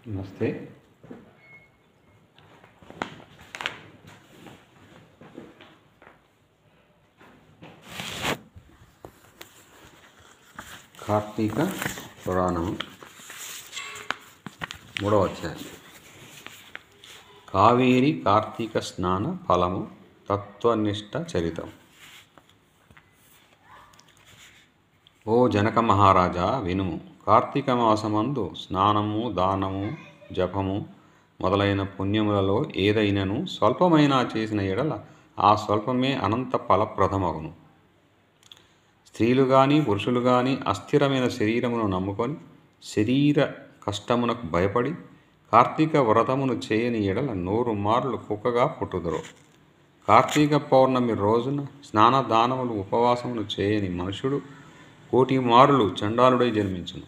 నమస్తే. కార్తీక పురాణము 3వ అధ్యాయం. కావేరి కార్తీక స్నాన ఫలము తత్వనిష్ట చరితం. ఓ జనక మహారాజా వినుము. కార్తీక మాసమందు స్నానము, దానము, జపము మొదలైన పుణ్యములలో ఏదైనను స్వల్పమైనా చేసిన ఎడల ఆ స్వల్పమే అనంత ఫలప్రదమగును. స్త్రీలు కానీ పురుషులు కానీ అస్థిరమైన శరీరమును నమ్ముకొని శరీర కష్టమునకు భయపడి కార్తీక వ్రతమును చేయని ఎడల 100 మార్లు కుక్కగా పుట్టుదురు. కార్తీక పౌర్ణమి రోజున స్నాన దానములు ఉపవాసములు చేయని మనుషుడు 1,000,000 మారులు చండాలుడై జన్మించును.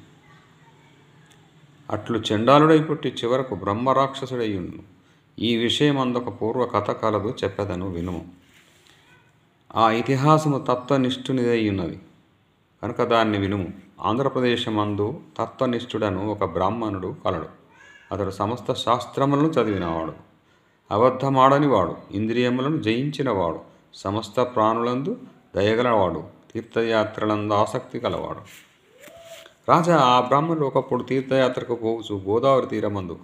అట్లు చండాలుడై పుట్టి చివరకు బ్రహ్మరాక్షసుడయ్యుండును. ఈ విషయమందొక పూర్వ కథ కలదు, చెప్పెదను వినుము. ఆ ఇతిహాసము తత్వనిష్ఠునిదై ఉన్నది కనుక దాన్ని వినుము. ఆంధ్రప్రదేశమందు తత్వనిష్ఠుడను ఒక బ్రాహ్మణుడు కలడు. అతడు సమస్త శాస్త్రములను చదివినవాడు, అబద్ధమాడనివాడు, ఇంద్రియములను జయించినవాడు, సమస్త ప్రాణులందు దయగలవాడు, తీర్థయాత్రలందు ఆసక్తి కలవాడు. రాజా, ఆ బ్రాహ్మణుడు ఒకప్పుడు తీర్థయాత్రకు పోవచ్చు గోదావరి తీరమందు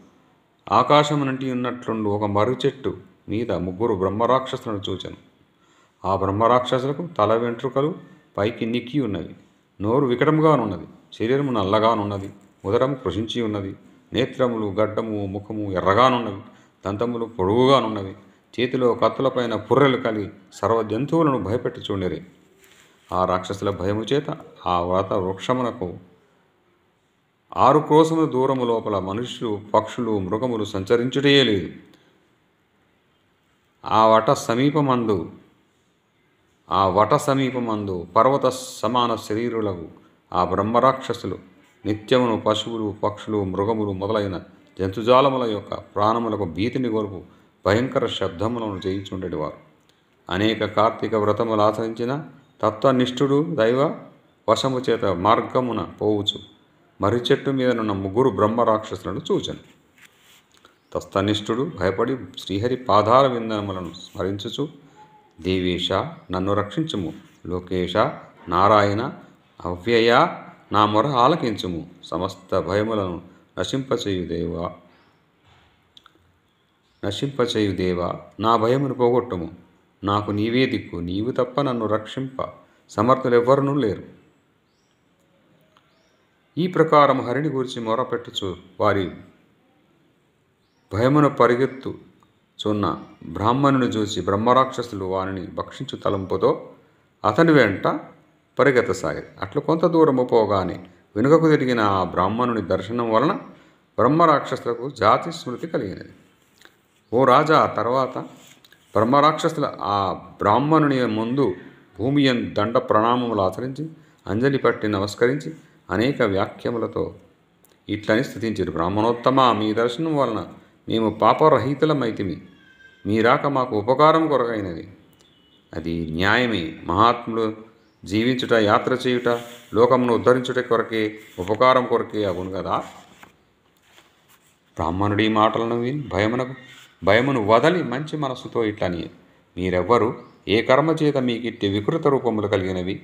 ఆకాశము నుండి ఉన్నట్లుండు ఒక మర్రి చెట్టు మీద 3 బ్రహ్మరాక్షసులను చూచెను. ఆ బ్రహ్మరాక్షసులకు తల వెంట్రుకలు పైకి నిక్కి ఉన్నవి, నోరు వికటముగానున్నది, శరీరము నల్లగానున్నది, ఉదరము కృషించి ఉన్నది, నేత్రములు గడ్డము ముఖము ఎర్రగానున్నవి, దంతములు పొడుగుగానున్నవి, చేతిలో కత్తులపైన పుర్రెలు కలిగి సర్వ జంతువులను భయపెట్టి చూడిరి. ఆ రాక్షసుల భయము చేత ఆ వ్రత వృక్షమునకు 6 క్రోశముల దూరము లోపల మనుష్యులు, పక్షులు, మృగములు సంచరించుటే లేదు. ఆ వట సమీపమందు పర్వత సమాన శరీరులకు ఆ బ్రహ్మరాక్షసులు నిత్యమును పశువులు, పక్షులు, మృగములు మొదలైన జంతుజాలముల యొక్క ప్రాణములకు భీతిని గొలుపు భయంకర శబ్దములను చేయించుండేవారు. అనేక కార్తీక వ్రతములు ఆచరించిన తత్వనిష్ఠుడు దైవ వశము చేత మార్గమున పోవచ్చు మర్రి చెట్టు మీదనున్న 3 బ్రహ్మరాక్షసులను చూచెను. తత్వనిష్ఠుడు భయపడి శ్రీహరి పాదార విందనములను స్మరించుచు, దేవేశ నన్ను రక్షించుము, లోకేశ నారాయణ అవ్యయ నా మొర ఆలకించుము, సమస్త భయములను నశింపచేయు దేవా నా భయమును పోగొట్టుము, నాకు నీవే దిక్కు, నీవు తప్ప నన్ను రక్షింప సమర్థులెవ్వరునూ లేరు. ఈ ప్రకారం హరిని గురించి మొరపెట్టుచు వారి భయమును పరిగెత్తుచున్న బ్రాహ్మణుని చూసి బ్రహ్మరాక్షసులు వారిని భక్షించు తలంపుతో అతని వెంట పరిగెత్తసాగారు. అట్లు కొంత దూరము పోగానే వెనుకకు తిరిగిన ఆ బ్రాహ్మణుని దర్శనం వలన బ్రహ్మరాక్షసులకు జాతి స్మృతి కలిగినది. ఓ రాజా, తర్వాత బ్రహ్మరాక్షసుల ఆ బ్రాహ్మణుని ముందు భూమి దండ ప్రణామములు ఆచరించి అంజలి పట్టి నమస్కరించి అనేక వాక్యములతో ఇట్లని స్తుతించారు. బ్రాహ్మణోత్తమ, మీ దర్శనం వలన మేము పాపరహితులమైతిమి. మీ రాక మాకు ఉపకారం కొరకైనది. అది న్యాయమే. మహాత్ములు జీవించుట, యాత్ర చేయుట, లోకమును ఉద్ధరించుట కొరకే, ఉపకారం కొరకే అగును కదా. బ్రాహ్మణుడి మాటలను విని భయమును వదలి మంచి మనస్సుతో ఇట్లని, మీరెవ్వరు ఏ కర్మ చేత మీకిట్టి వికృత రూపములు కలిగినవి,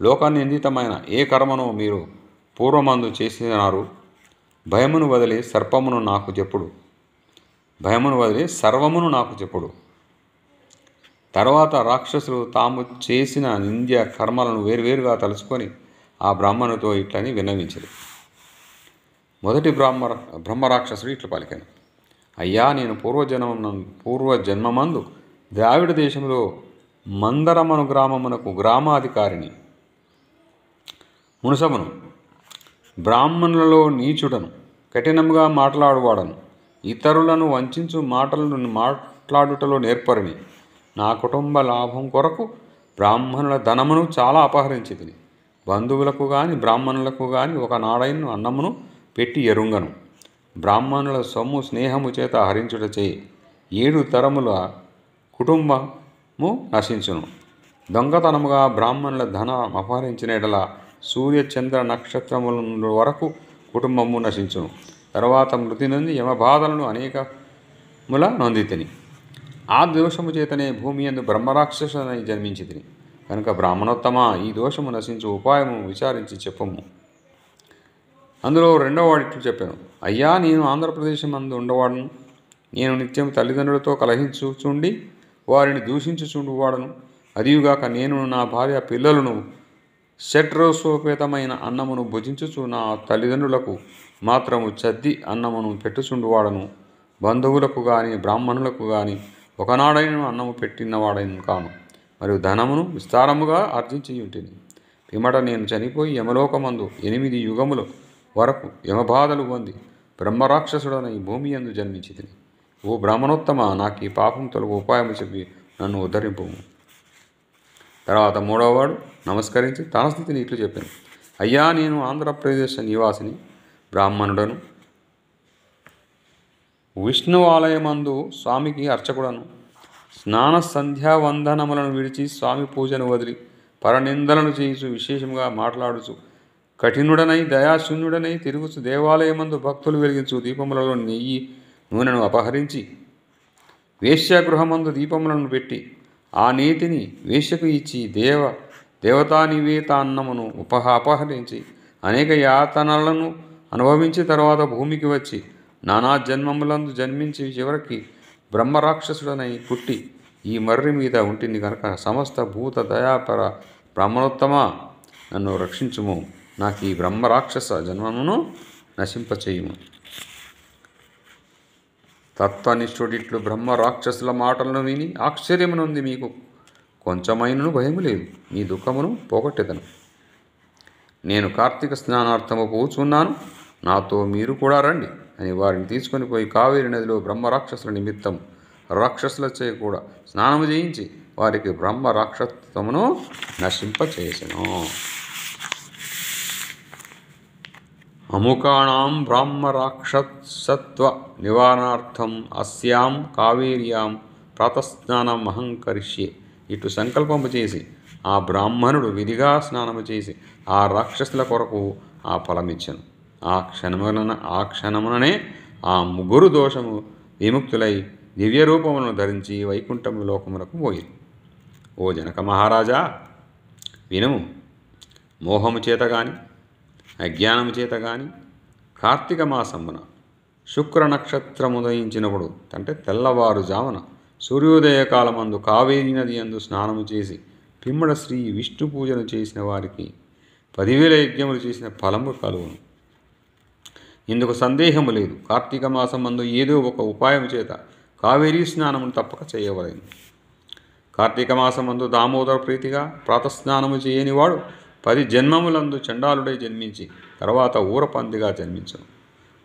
లోకనిందితమైన ఏ కర్మను మీరు పూర్వమందు చేసినారు? భయమును వదిలి సర్వమును నాకు చెప్పుడు. తర్వాత రాక్షసులు తాము చేసిన నింద్య కర్మలను వేరువేరుగా తలుచుకొని ఆ బ్రాహ్మణుతో ఇట్లని విన్నవించారు. మొదటి బ్రహ్మరాక్షసుడు ఇట్లు పలికాను, అయ్యా, నేను పూర్వజన్మమందు ద్రావిడ దేశంలో మందరమను గ్రామమునకు గ్రామాధికారిని, మునసమును, బ్రాహ్మణులలో నీచుడను, కఠినముగా మాట్లాడువాడను, ఇతరులను వంచించు మాటలను మాట్లాడుటలో నేర్పరిని. నా కుటుంబ లాభం కొరకు బ్రాహ్మణుల ధనమును చాలా అపహరించి తిని, బంధువులకు గాని బ్రాహ్మణులకు గాని ఒక నాడైన అన్నమును పెట్టి ఎరుంగను. బ్రాహ్మణుల సొమ్ము స్నేహము చేత హరించుట చేయి 7 తరముల కుటుంబము నశించును. దొంగతనముగా బ్రాహ్మణుల ధనం అపహరించిన ఎడల సూర్య చంద్ర నక్షత్రముల వరకు కుటుంబము నశించును. తర్వాత మృతి నొంది యమబాధలను అనేకముల నొందితిని. ఆ దోషము చేతనే భూమి యందు బ్రహ్మరాక్షసునై జన్మించితిని. కనుక బ్రాహ్మణోత్తమ, ఈ దోషము నశించు ఉపాయము విచారించి చెప్పము. అందులో రెండవ వాడిట్లు చెప్పాను. అయ్యా, నేను ఆంధ్రప్రదేశం అందు ఉండవాడను. నేను నిత్యం తల్లిదండ్రులతో కలహించుచుండి వారిని దూషించుచుండువాడను. అదియుగాక నేను నా భార్య పిల్లలను షట్రసోపేతమైన అన్నమును భుజించుచు నా తల్లిదండ్రులకు మాత్రము చద్ది అన్నమును పెట్టుచుండువాడను. బంధువులకు గాని బ్రాహ్మణులకు గాని ఒకనాడైన అన్నము పెట్టినవాడైన కాను. మరియు ధనమును విస్తారముగా ఆర్జించి ఉంటిని. పిమ్మట నేను చనిపోయి యమలోకమందు 8 యుగముల వరకు యమబాధలు పొంది బ్రహ్మరాక్షసుడనై భూమి యందు జన్మించితిని. ఓ బ్రాహ్మణోత్తమ, నాకు ఈ పాపం తొలగు ఉపాయము చెప్పి నన్ను ఉద్ధరింపు. తర్వాత మూడవవాడు నమస్కరించి తన స్థితిని ఇట్లు చెప్పాను. అయ్యా, నేను ఆంధ్రప్రదేశ్ నివాసిని, బ్రాహ్మణుడను, విష్ణు ఆలయమందు స్వామికి అర్చకుడను. స్నాన సంధ్యావందనములను విడిచి స్వామి పూజను వదిలి పరనిందలను చేయుచు విశేషంగా మాట్లాడుచు కఠినుడనై దయాశూన్యుడనై తిరుగుచు దేవాలయమందు భక్తులు వెలిగించు దీపములలో నెయ్యి నూనెను అపహరించి వేశ్యాగృహమందు దీపములను పెట్టి ఆ నీతిని వేశ్యకు ఇచ్చి దేవతా నివేతాన్నమును అపహరించి అనేక యాతనలను అనుభవించి తర్వాత భూమికి వచ్చి నానా జన్మములందు జన్మించి చివరికి బ్రహ్మరాక్షసుడనై పుట్టి ఈ మర్రి మీద ఉంటిని కనుక సమస్త భూత దయాపర బ్రాహ్మణోత్తమ, నన్ను రక్షించుము. నాకు ఈ బ్రహ్మరాక్షస జన్మమును నశింపచేయుము. తత్వనిష్ఠుడిట్లు బ్రహ్మరాక్షసుల మాటలను విని ఆశ్చర్యమునుంది మీకు కొంచెమైనను భయము లేదు. మీ దుఃఖమును పోగొట్టెదను. నేను కార్తీక స్నానార్థము పోచున్నాను, నాతో మీరు కూడా రండి అని వారిని తీసుకొని పోయి కావేరి నదిలో బ్రహ్మరాక్షసుల నిమిత్తం రాక్షసులచే కూడా స్నానము చేయించి వారికి బ్రహ్మరాక్షసత్వమును నశింపచేసెను. అముకాణం బ్రాహ్మరాక్షసత్వ నివారణార్థం అస్యాం కావేర్యాం ప్రాతస్నానం అహంకరిష్యే. ఇటు సంకల్పము చేసి ఆ బ్రాహ్మణుడు విధిగా స్నానము చేసి ఆ రాక్షసుల కొరకు ఆ ఫలమిచ్చను. ఆ క్షణముననే ఆ ముగ్గురు దోషము విముక్తులై దివ్య రూపములను ధరించి వైకుంఠము లోకములకు పోయి. ఓ జనక మహారాజా, వినుము. మోహము చేత గాని అజ్ఞానము చేత గాని కార్తీక మాసమున శుక్ర నక్షత్రముదయించినప్పుడు అంటే తెల్లవారుజామున సూర్యోదయ కాలమందు కావేరీ నది యందు స్నానము చేసి పిమ్మడ శ్రీ విష్ణు పూజను చేసిన వారికి 10,000 యజ్ఞములు చేసిన ఫలము కలుగును. ఇందుకు సందేహము లేదు. కార్తీక మాసమందు ఏదో ఒక ఉపాయం చేత కావేరీ స్నానమును తప్పక చేయవలెను. కార్తీక మాసమందు దామోదర ప్రీతిగా ప్రాతస్నానము చేయనివాడు 10 జన్మములందు చండాలుడై జన్మించి తర్వాత ఊరపందిగా జన్మించను.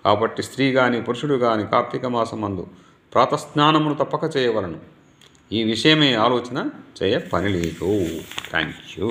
కాబట్టి స్త్రీ గాని పురుషుడు గాని కార్తీక మాసమందు ప్రాతస్నానమును తప్పక చేయవలను. ఈ విషయమే ఆలోచన చేయ పని లేదు. Thank you.